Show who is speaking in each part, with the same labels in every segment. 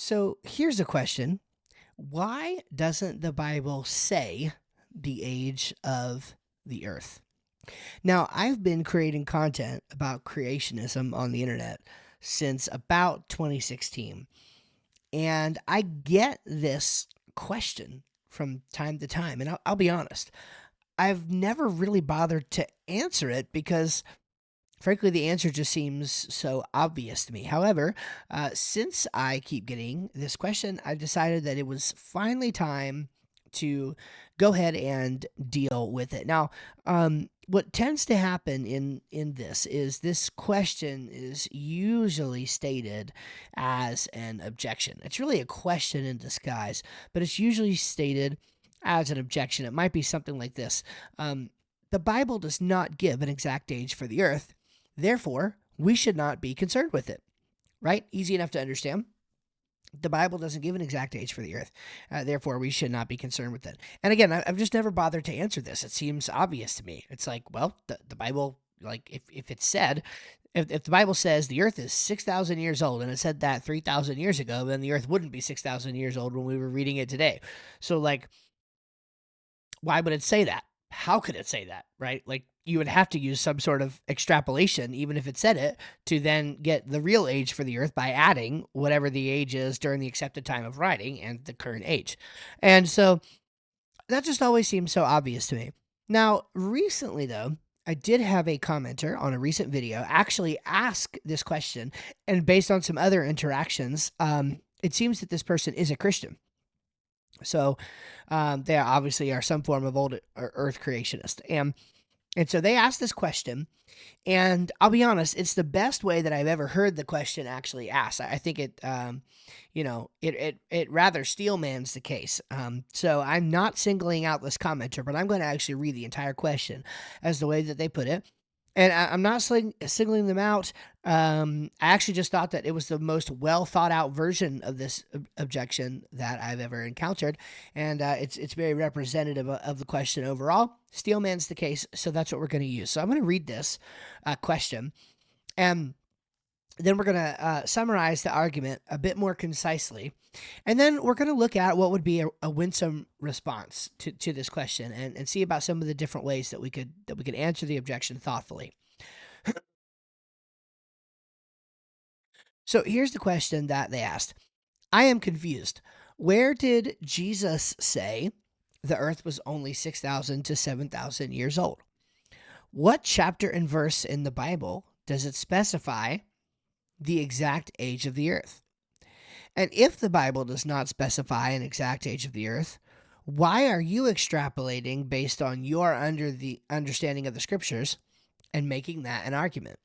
Speaker 1: So here's a question. Why doesn't the Bible say the age of the earth? Now, I've been creating content about creationism on the internet since about 2016, and I get this question from time to time. And I'll be honest, I've never really bothered to answer it because frankly, the answer just seems so obvious to me. However, since I keep getting this question, I've decided that it was finally time to go ahead and deal with it. Now, what tends to happen in this question is usually stated as an objection. It's really a question in disguise, but it's usually stated as an objection. It might be something like this. The Bible does not give an exact age for the earth. Therefore, we should not be concerned with it, right? Easy enough to understand. The Bible doesn't give an exact age for the earth. Therefore, we should not be concerned with it. And again, I've just never bothered to answer this. It seems obvious to me. It's like, well, the Bible, like if it said, if the Bible says the earth is 6,000 years old and it said that 3,000 years ago, then the earth wouldn't be 6,000 years old when we were reading it today. So like, why would it say that? How could it say that, right? Like you would have to use some sort of extrapolation, even if it said it, to then get the real age for the earth by adding whatever the age is during the accepted time of writing and the current age. And so that just always seems so obvious to me. Now, recently though, I did have a commenter on a recent video actually ask this question, and based on some other interactions, it seems that this person is a Christian. So they obviously are some form of old earth creationist. And so they asked this question, and I'll be honest, it's the best way that I've ever heard the question actually asked. I think it, it rather steelmans the case. So I'm not singling out this commenter, but I'm going to actually read the entire question as the way that they put it. And I'm not singling them out. I actually just thought that it was the most well thought out version of this objection that I've ever encountered, and it's very representative of the question overall. Steelman's the case, so that's what we're going to use. So I'm going to read this question, and then we're going to summarize the argument a bit more concisely, and then we're going to look at what would be a winsome response to this question, and see about some of the different ways that we could answer the objection thoughtfully. So here's the question that they asked. I am confused. Where did Jesus say the earth was only 6,000 to 7,000 years old? What chapter and verse in the Bible does it specify the exact age of the earth? And if the Bible does not specify an exact age of the earth, why are you extrapolating based on your understanding of the scriptures and making that an argument?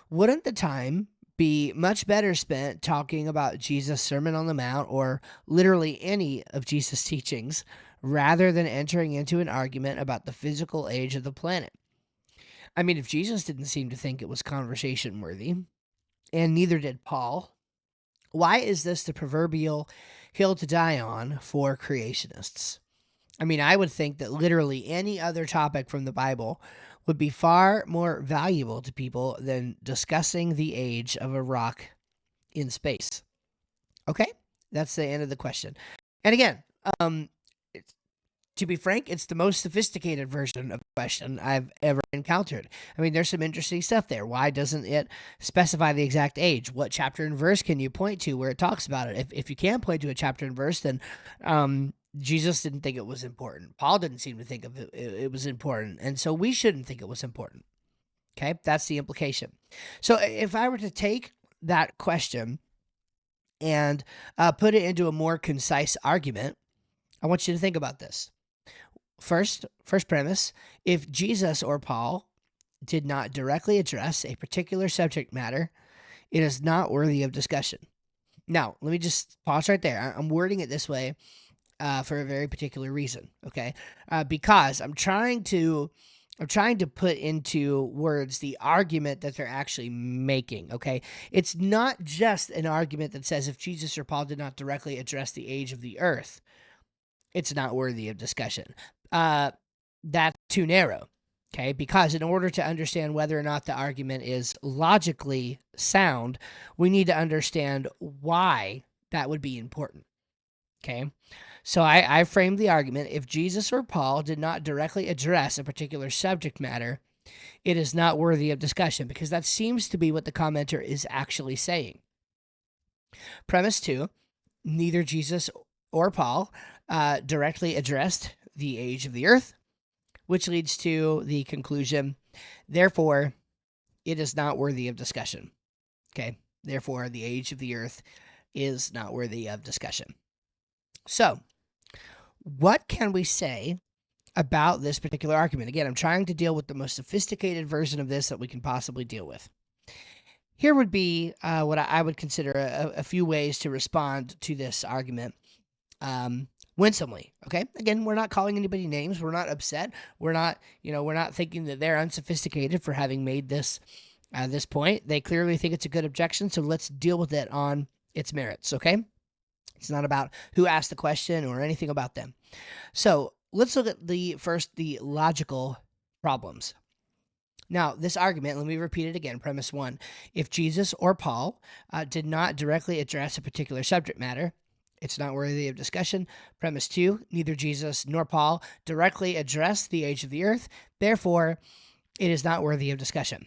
Speaker 1: Wouldn't the time be much better spent talking about Jesus' Sermon on the Mount or literally any of Jesus' teachings rather than entering into an argument about the physical age of the planet? I mean, if Jesus didn't seem to think it was conversation worthy, and neither did Paul, why is this the proverbial hill to die on for creationists? I mean, I would think that literally any other topic from the Bible would be far more valuable to people than discussing the age of a rock in space. Okay? That's the end of the question. And again, to be frank, it's the most sophisticated version of the question I've ever encountered. I mean, there's some interesting stuff there. Why doesn't it specify the exact age? What chapter and verse can you point to where it talks about it? If you can't point to a chapter and verse, then Jesus didn't think it was important. Paul didn't seem to think of it was important. And so we shouldn't think it was important. Okay, that's the implication. So if I were to take that question and put it into a more concise argument, I want you to think about this. First premise, if Jesus or Paul did not directly address a particular subject matter, it is not worthy of discussion. Now, let me just pause right there. I'm wording it this way for a very particular reason, okay? Because I'm trying to put into words the argument that they're actually making, okay? It's not just an argument that says if Jesus or Paul did not directly address the age of the earth, it's not worthy of discussion. That's too narrow, okay? Because in order to understand whether or not the argument is logically sound, we need to understand why that would be important. Okay, so I framed the argument: if Jesus or Paul did not directly address a particular subject matter, it is not worthy of discussion, because that seems to be what the commenter is actually saying. Premise 2, neither Jesus or Paul directly addressed the age of the earth, which leads to the conclusion, therefore, it is not worthy of discussion. Okay, therefore, the age of the earth is not worthy of discussion. So, what can we say about this particular argument? Again, I'm trying to deal with the most sophisticated version of this that we can possibly deal with. Here would be what I would consider a few ways to respond to this argument winsomely. Okay, again, we're not calling anybody names. We're not upset. We're not thinking that they're unsophisticated for having made this this point. They clearly think it's a good objection, so let's deal with it on its merits. Okay. It's not about who asked the question or anything about them. So let's look at the logical problems. Now, this argument, let me repeat it again. Premise 1, if Jesus or Paul did not directly address a particular subject matter, it's not worthy of discussion. Premise 2, neither Jesus nor Paul directly addressed the age of the earth, therefore, it is not worthy of discussion.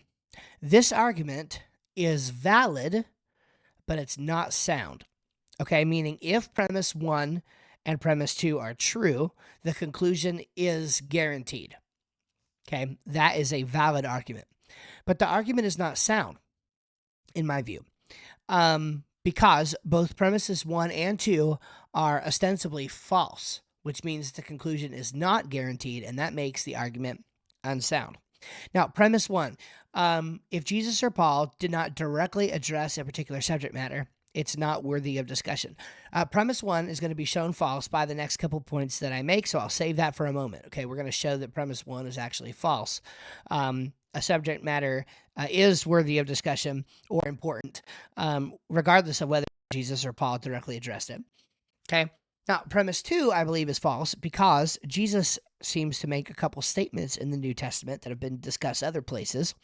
Speaker 1: This argument is valid, but it's not sound. Okay, meaning if premise 1 and premise 2 are true, the conclusion is guaranteed. Okay, that is a valid argument. But the argument is not sound, in my view, because both premises 1 and 2 are ostensibly false, which means the conclusion is not guaranteed, and that makes the argument unsound. Now, premise 1, if Jesus or Paul did not directly address a particular subject matter, it's not worthy of discussion. Premise 1 is going to be shown false by the next couple points that I make, so I'll save that for a moment. Okay, we're going to show that premise 1 is actually false. A subject matter is worthy of discussion or important, regardless of whether Jesus or Paul directly addressed it. Okay, now premise 2, I believe, is false because Jesus seems to make a couple statements in the New Testament that have been discussed other places.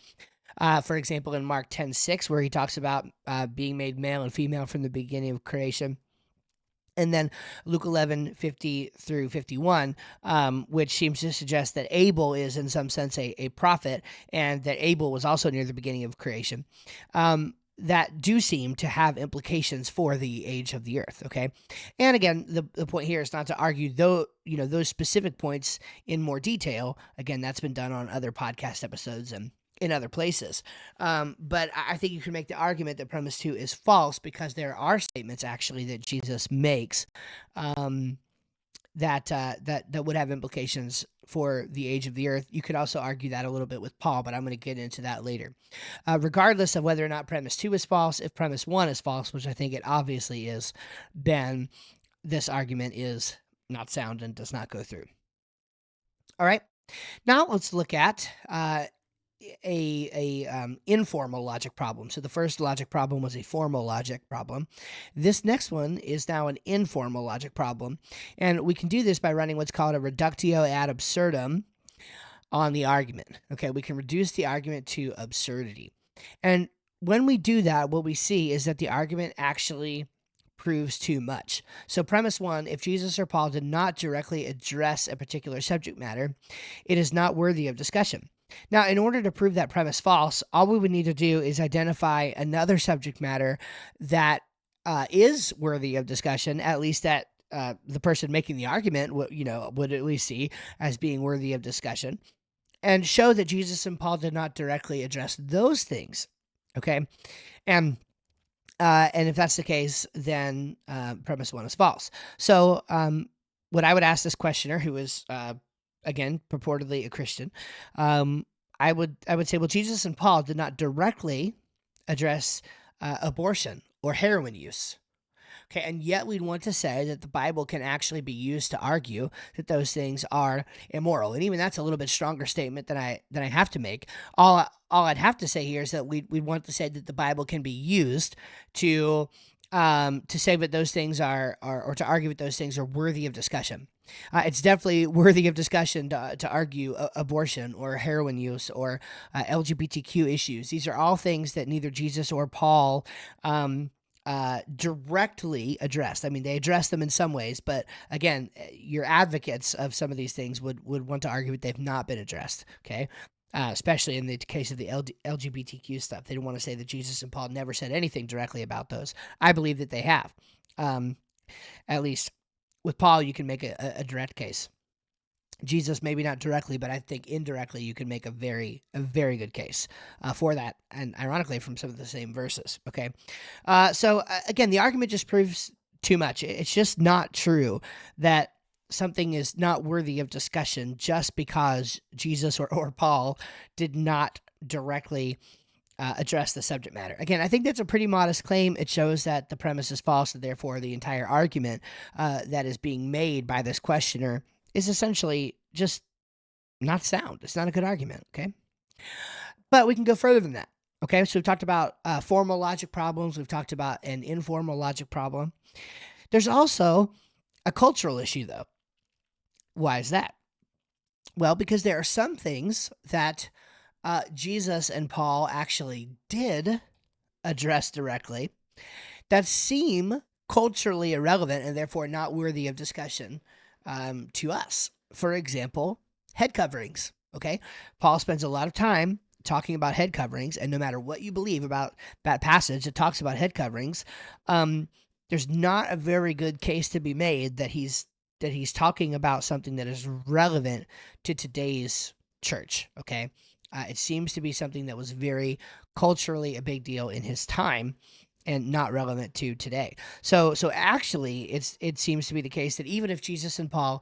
Speaker 1: For example, in Mark 10:6, where he talks about being made male and female from the beginning of creation. And then Luke 11:50 through 51, which seems to suggest that Abel is in some sense a prophet, and that Abel was also near the beginning of creation. That do seem to have implications for the age of the earth. Okay, and again, the point here is not to argue those specific points in more detail. Again, that's been done on other podcast episodes and in other places. But I think you can make the argument that premise 2 is false because there are statements actually that Jesus makes that would have implications for the age of the earth. You could also argue that a little bit with Paul, but I'm going to get into that later. Regardless of whether or not premise 2 is false, if premise 1 is false, which I think it obviously is, then this argument is not sound and does not go through. All right. Now let's look at a informal logic problem. So the first logic problem was a formal logic problem. This next one is now an informal logic problem, and we can do this by running what's called a reductio ad absurdum on the argument. Okay, we can reduce the argument to absurdity, and when we do that, what we see is that the argument actually proves too much. So premise 1, if Jesus or Paul did not directly address a particular subject matter, it is not worthy of discussion. Now, in order to prove that premise false, all we would need to do is identify another subject matter that is worthy of discussion, at least that the person making the argument would at least see as being worthy of discussion, and show that Jesus and Paul did not directly address those things. Okay, and if that's the case, then premise 1 is false. So what I would ask this questioner, who is again, purportedly a Christian, I would say, well, Jesus and Paul did not directly address abortion or heroin use. Okay, and yet we'd want to say that the Bible can actually be used to argue that those things are immoral, and even that's a little bit stronger statement than I have to make. All I'd have to say here is that we'd want to say that the Bible can be used to say that those things are or to argue that those things are worthy of discussion. It's definitely worthy of discussion to argue abortion or heroin use or LGBTQ issues. These are all things that neither Jesus or Paul directly addressed. I mean, they address them in some ways, but again, your advocates of some of these things would want to argue that they've not been addressed, okay? Especially in the case of the LGBTQ stuff. They don't want to say that Jesus and Paul never said anything directly about those. I believe that they have. At least with Paul, you can make a direct case. Jesus, maybe not directly, but I think indirectly you can make a very good case for that, and ironically from some of the same verses, okay? So again, the argument just proves too much. It's just not true that something is not worthy of discussion just because Jesus or Paul did not directly address the subject matter. Again, I think that's a pretty modest claim. It shows that the premise is false, and therefore the entire argument that is being made by this questioner is essentially just not sound. It's not a good argument, okay? But we can go further than that, okay? So we've talked about formal logic problems. We've talked about an informal logic problem. There's also a cultural issue, though. Why is that? Well, because there are some things that Jesus and Paul actually did address directly that seem culturally irrelevant and therefore not worthy of discussion to us. For example, head coverings, okay? Paul spends a lot of time talking about head coverings, and no matter what you believe about that passage that talks about head coverings, there's not a very good case to be made that he's talking about something that is relevant to today's church, okay? It seems to be something that was very culturally a big deal in his time and not relevant to today. So actually, it seems to be the case that even if Jesus and Paul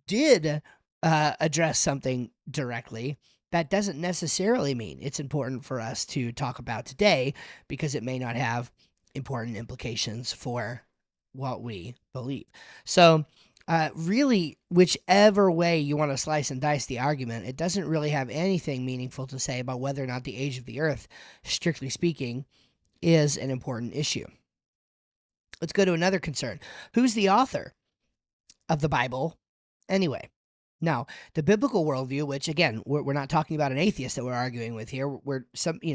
Speaker 1: did address something directly, that doesn't necessarily mean it's important for us to talk about today, because it may not have important implications for what we believe. So really, whichever way you want to slice and dice the argument, it doesn't really have anything meaningful to say about whether or not the age of the earth, strictly speaking, is an important issue. Let's go to another concern. Who's the author of the Bible anyway? Now, the biblical worldview, which again, we're not talking about an atheist that we're arguing with here. We're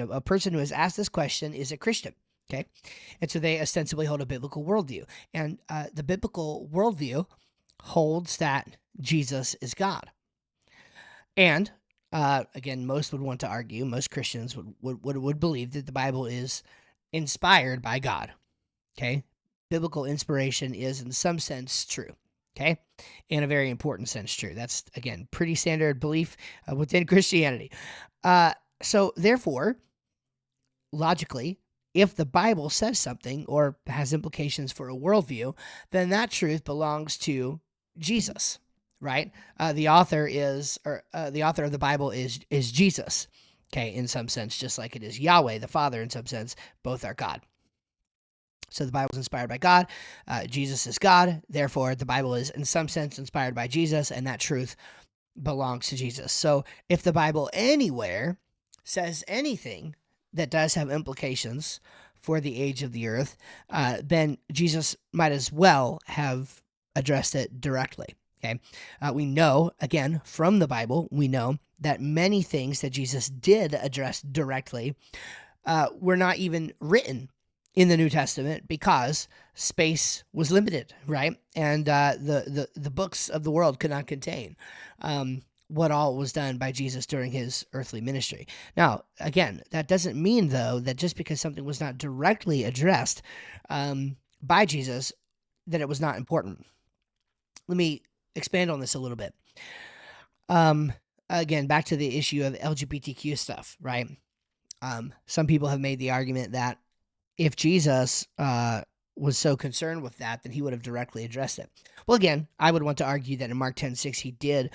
Speaker 1: a person who has asked this question is a Christian, okay? And so they ostensibly hold a biblical worldview. And the biblical worldview holds that Jesus is God. And again, most would want to argue, most Christians would believe that the Bible is inspired by God, okay? Biblical inspiration is in some sense true, okay? In a very important sense true. That's, again, pretty standard belief within Christianity. So therefore, logically, if the Bible says something or has implications for a worldview, then that truth belongs to Jesus, right? The author of the Bible is Jesus, okay, in some sense, just like it is Yahweh, the Father, in some sense. Both are God. So the Bible is inspired by God. Jesus is God. Therefore, the Bible is in some sense inspired by Jesus, and that truth belongs to Jesus. So if the Bible anywhere says anything that does have implications for the age of the earth, then Jesus might as well have addressed it directly. Okay, we know, again, from the Bible, we know that many things that Jesus did address directly were not even written in the New Testament because space was limited, right? And the books of the world could not contain what all was done by Jesus during his earthly ministry. Now, again, that doesn't mean, though, that just because something was not directly addressed by Jesus, that it was not important. Let me expand on this a little bit. Again, back to the issue of LGBTQ stuff, right? Some people have made the argument that if Jesus was so concerned with that, then he would have directly addressed it. Well, again, I would want to argue that in Mark 10:6, he did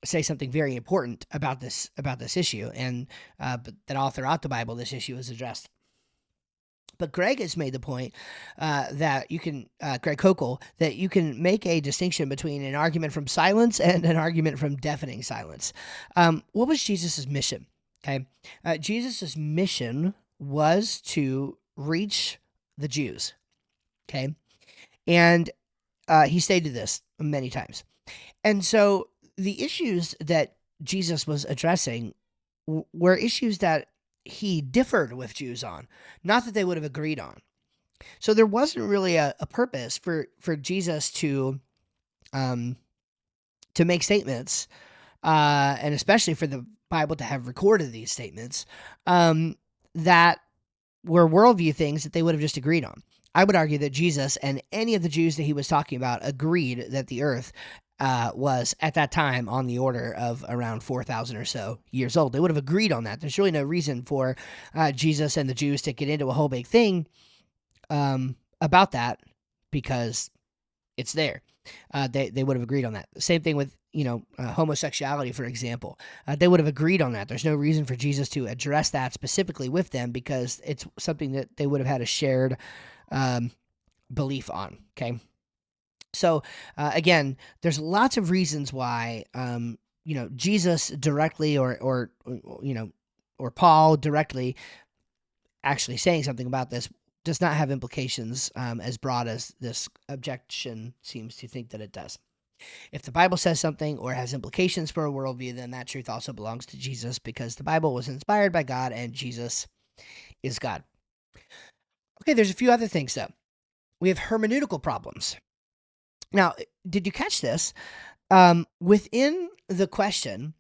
Speaker 1: say something very important about this issue, and but that all throughout the Bible, this issue is addressed. But Greg has made the point that you can, Greg Kokel, that you can make a distinction between an argument from silence and an argument from deafening silence. What was Jesus' mission? Okay, Jesus' mission was to reach the Jews. Okay, and he stated this many times. And so the issues that Jesus was addressing were issues that he differed with Jews on, not that they would have agreed on. So there wasn't really a purpose for Jesus to make statements, and especially for the Bible to have recorded these statements, that were worldview things that they would have just agreed on. I would argue that Jesus and any of the Jews that he was talking about agreed that the earth was at that time on the order of around 4,000 or so years old. They would have agreed on that. There's really no reason for Jesus and the Jews to get into a whole big thing about that, because it's there. They would have agreed on that. Same thing with homosexuality, for example. They would have agreed on that. There's no reason for Jesus to address that specifically with them, because it's something that they would have had a shared belief on. Okay, so again, there's lots of reasons why Jesus directly or Paul directly actually saying something about this does not have implications as broad as this objection seems to think that it does. If the Bible says something or has implications for a worldview, then that truth also belongs to Jesus, because the Bible was inspired by God and Jesus is God. Okay, there's a few other things though. We have hermeneutical problems. Now, did you catch this? Within the question,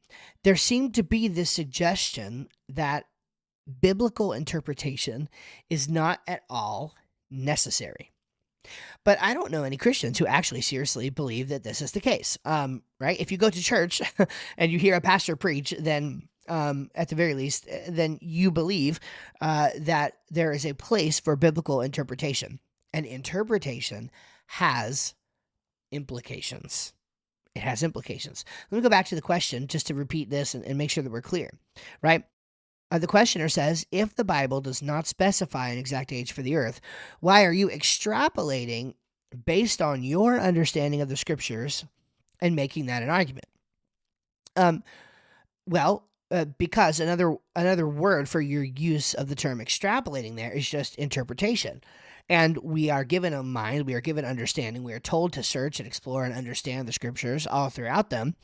Speaker 1: there seemed to be this suggestion that biblical interpretation is not at all necessary. But I don't know any Christians who actually seriously believe that this is the case. Right? If you go to church and you hear a pastor preach, then at the very least, then you believe that there is a place for biblical interpretation. And interpretation has implications. It has implications. Let me go back to the question just to repeat this and make sure that we're clear, right? The questioner says, if the Bible does not specify an exact age for the earth, why are you extrapolating based on your understanding of the scriptures and making that an argument? Because another word for your use of the term extrapolating there is just interpretation. And we are given a mind, we are given understanding, we are told to search and explore and understand the scriptures all throughout them.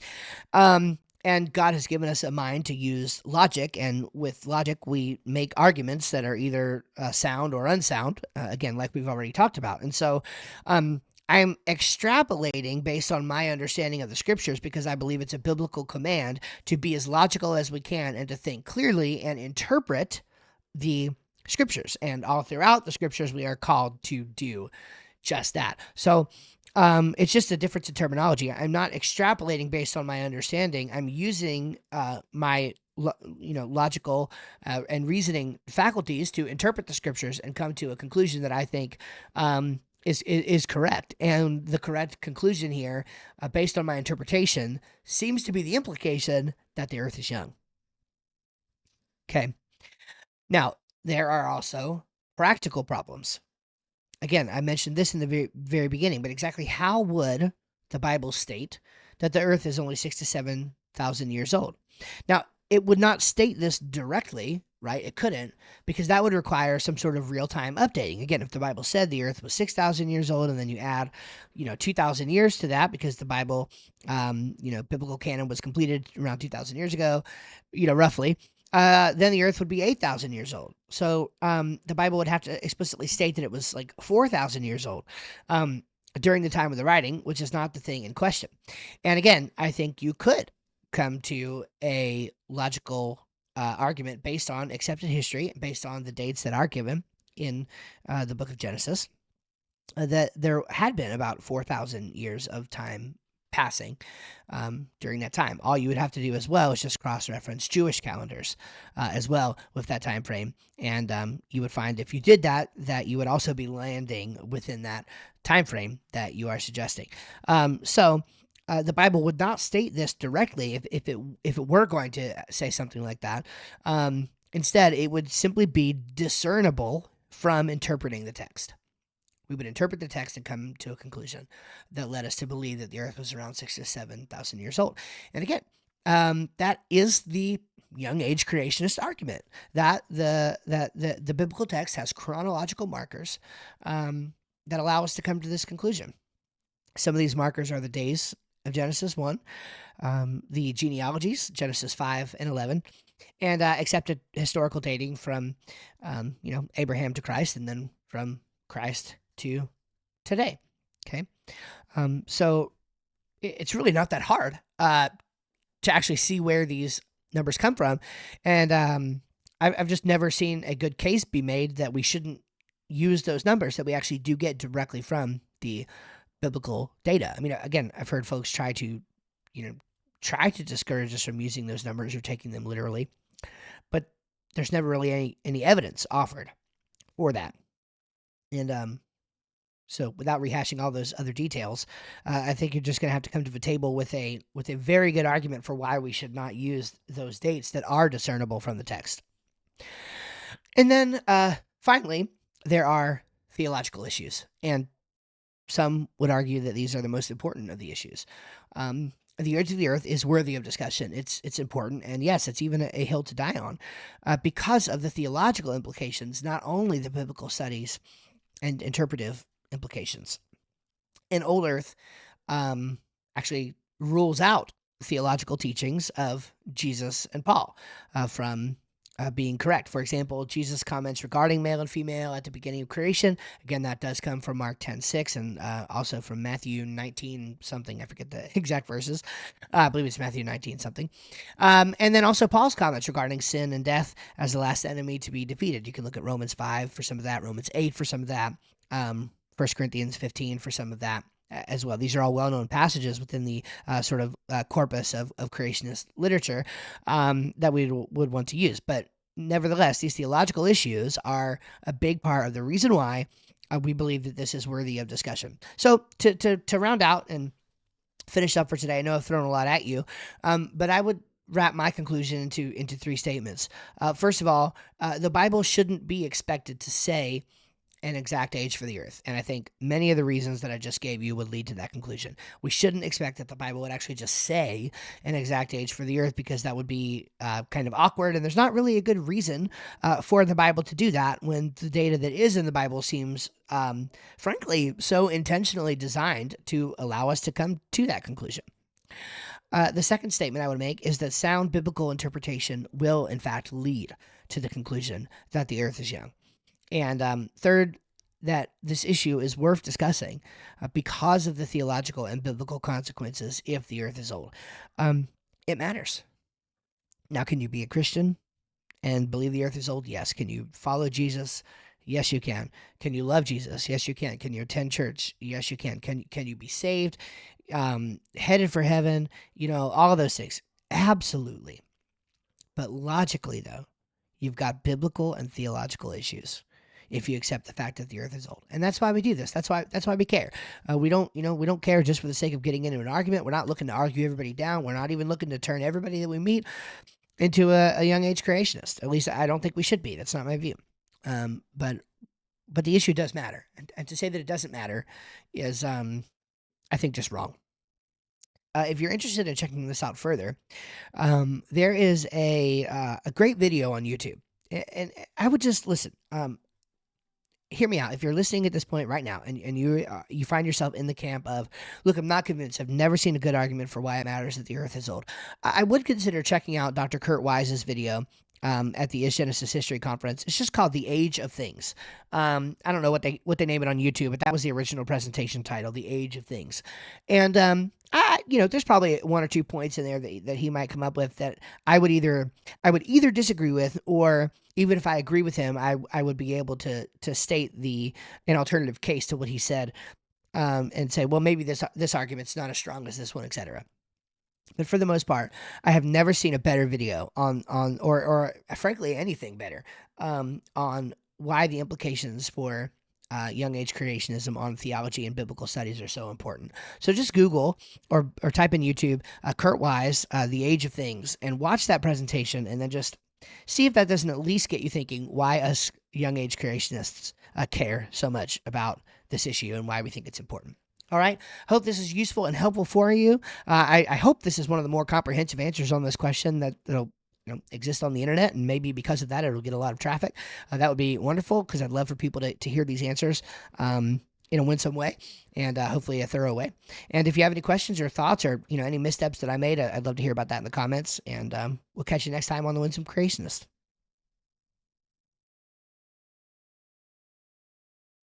Speaker 1: And God has given us a mind to use logic, and with logic, we make arguments that are either sound or unsound, again, like we've already talked about. And so I'm extrapolating based on my understanding of the scriptures, because I believe it's a biblical command to be as logical as we can and to think clearly and interpret the scriptures. And all throughout the scriptures, we are called to do just that. So it's just a difference in terminology. I'm not extrapolating based on my understanding. I'm using my logical and reasoning faculties to interpret the scriptures and come to a conclusion that I think is correct. And the correct conclusion here, based on my interpretation, seems to be the implication that the earth is young. Okay. Now, there are also practical problems. Again, I mentioned this in the very, very beginning, but exactly how would the Bible state that the earth is only 6,000 to 7,000 years old? Now, it would not state this directly, right? It couldn't, because that would require some sort of real-time updating. Again, if the Bible said the earth was 6,000 years old, and then you add, 2,000 years to that, because the Bible, biblical canon was completed around 2,000 years ago, roughly, then the earth would be 8,000 years old. So the Bible would have to explicitly state that it was like 4,000 years old during the time of the writing, which is not the thing in question. And again, I think you could come to a logical argument based on accepted history, based on the dates that are given in the book of Genesis, that there had been about 4,000 years of time passing during that time. All you would have to do as well is just cross-reference Jewish calendars as well with that time frame, and you would find, if you did that, that you would also be landing within that time frame that you are suggesting. So the Bible would not state this directly if it were going to say something like that. Instead, it would simply be discernible from interpreting the text. We would interpret the text and come to a conclusion that led us to believe that the earth was around 6,000 to 7,000 years old. And again, that is the young age creationist argument, that the biblical text has chronological markers that allow us to come to this conclusion. Some of these markers are the days of Genesis 1, the genealogies, Genesis 5 and 11, and accepted historical dating from, Abraham to Christ, and then from Christ to today. Okay. So it's really not that hard to actually see where these numbers come from. And I've just never seen a good case be made that we shouldn't use those numbers that we actually do get directly from the biblical data. I mean, again, I've heard folks try to discourage us from using those numbers or taking them literally, but there's never really any evidence offered for that. And so without rehashing all those other details, I think you're just going to have to come to the table with a very good argument for why we should not use those dates that are discernible from the text. And then finally, there are theological issues, and some would argue that these are the most important of the issues. The age of the earth is worthy of discussion. It's important, and yes, it's even a hill to die on because of the theological implications, not only the biblical studies and interpretive implications. And Old Earth actually rules out theological teachings of Jesus and Paul from being correct. For example, Jesus' comments regarding male and female at the beginning of creation. Again, that does come from Mark 10:6 and also from Matthew 19 something. I forget the exact verses. I believe it's Matthew 19 something. And then also Paul's comments regarding sin and death as the last enemy to be defeated. You can look at Romans 5 for some of that, Romans 8 for some of that, 1 Corinthians 15 for some of that as well. These are all well-known passages within the sort of corpus of creationist literature that we would want to use. But nevertheless, these theological issues are a big part of the reason why we believe that this is worthy of discussion. So to round out and finish up for today, I know I've thrown a lot at you, but I would wrap my conclusion into three statements. First of all, the Bible shouldn't be expected to say an exact age for the earth. And I think many of the reasons that I just gave you would lead to that conclusion. We shouldn't expect that the Bible would actually just say an exact age for the earth, because that would be kind of awkward. And there's not really a good reason for the Bible to do that when the data that is in the Bible seems, frankly, so intentionally designed to allow us to come to that conclusion. The second statement I would make is that sound biblical interpretation will, in fact, lead to the conclusion that the earth is young. And third, that this issue is worth discussing because of the theological and biblical consequences if the earth is old. It matters. Now, can you be a Christian and believe the earth is old? Yes. Can you follow Jesus? Yes, you can. Can you love Jesus? Yes, you can. Can you attend church? Yes, you can. Can you be saved? Headed for heaven? All of those things. Absolutely. But logically, though, you've got biblical and theological issues if you accept the fact that the earth is old. And that's why we do this. That's why we care. We don't care just for the sake of getting into an argument. We're not looking to argue everybody down. We're not even looking to turn everybody that we meet into a young age creationist. At least I don't think we should be. That's not my view. But the issue does matter. And to say that it doesn't matter is, I think, just wrong. If you're interested in checking this out further, there is a great video on YouTube. And I would just listen. Hear me out. If you're listening at this point right now and you find yourself in the camp of, look, I'm not convinced, I've never seen a good argument for why it matters that the earth is old, I would consider checking out Dr. Kurt Wise's video at the Is Genesis History Conference. It's just called The Age of Things. I don't know what they name it on YouTube, but that was the original presentation title, The Age of Things. And there's probably one or two points in there that he might come up with that I would either disagree with, or even if I agree with him, I would be able to state an alternative case to what he said, and say, well, maybe this argument's not as strong as this one, etc. But for the most part, I have never seen a better video on or frankly anything better on why the implications for young age creationism on theology and biblical studies are so important. So just Google or type in YouTube Kurt Wise, The Age of Things, and watch that presentation, and then just see if that doesn't at least get you thinking why us young age creationists care so much about this issue and why we think it's important. All right. Hope this is useful and helpful for you. I hope this is one of the more comprehensive answers on this question that'll exist on the internet, and maybe because of that, it'll get a lot of traffic. That would be wonderful, because I'd love for people to hear these answers in a winsome way, and hopefully a thorough way. And if you have any questions or thoughts, or any missteps that I made, I'd love to hear about that in the comments. And we'll catch you next time on the Winsome Creationist.